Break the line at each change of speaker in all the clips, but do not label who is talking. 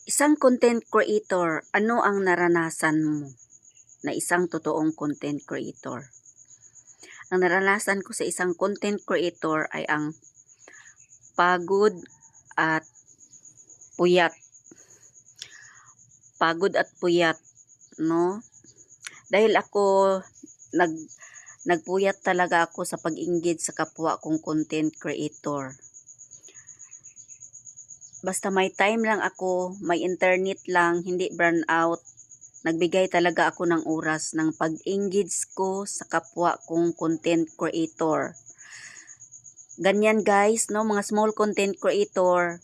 Isang content creator, ano ang naranasan mo na isang totoong content creator? Ang naranasan ko sa isang content creator ay ang pagod at puyat. Pagod at puyat, no? Dahil ako nagpuyat talaga ako sa pag-engage sa kapwa kong content creator. Basta may time lang ako, may internet lang, hindi burn out. Nagbigay talaga ako ng oras ng pag-engage ko sa kapwa kong content creator. Ganyan guys, no, mga small content creator,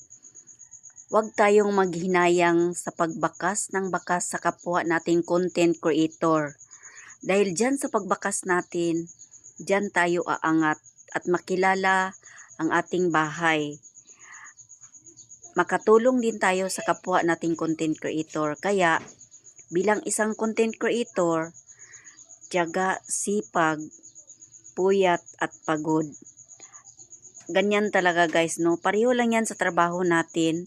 huwag tayong maghinayang sa pagbakas ng bakas sa kapwa nating content creator. Dahil dyan sa pagbakas natin, dyan tayo aangat at makilala ang ating bahay. Makatulong din tayo sa kapwa nating content creator. Kaya, bilang isang content creator, tiyaga, sipag, puyat at pagod. Ganyan talaga guys, no? Pareho lang yan sa trabaho natin.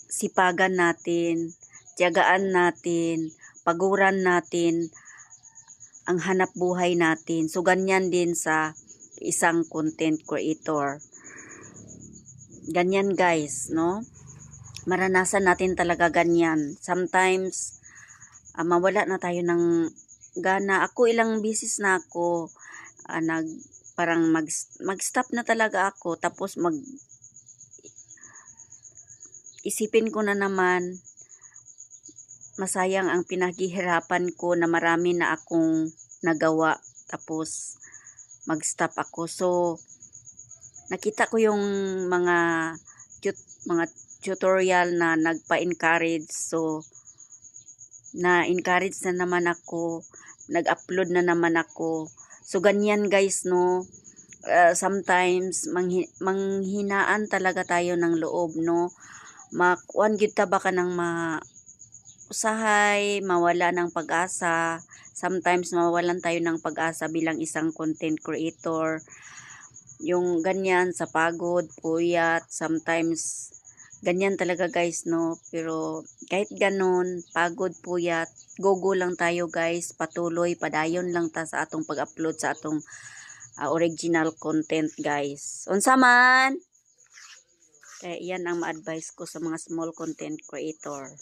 Sipagan natin, tiyagaan natin, paguran natin ang hanap buhay natin. So, ganyan din sa isang content creator. Ganyan guys, no? Maranasan natin talaga ganyan. Sometimes, mawala na tayo ng gana. Ako ilang beses na ako parang mag-stop na talaga ako. Tapos isipin ko na naman, masayang ang pinaghihirapan ko na marami na akong nagawa. Tapos mag-stop ako. So, nakita ko yung mga tutorial na nagpa-encourage. So, na-encourage na naman ako. Nag-upload na naman ako. So, ganyan guys, no? Sometimes, manghinaan talaga tayo ng loob, no? Makuan gyud ta ba ka ng usahay, mawala ng pag-asa. Sometimes, mawalan tayo ng pag-asa bilang isang content creator. Yung ganyan sa pagod, puyat, sometimes ganyan talaga guys, no? Pero kahit ganun, pagod, puyat, go lang tayo guys, patuloy, padayon lang ta sa atong pag-upload sa atong original content guys. Unsa man? Kaya yan ang ma-advise ko sa mga small content creator.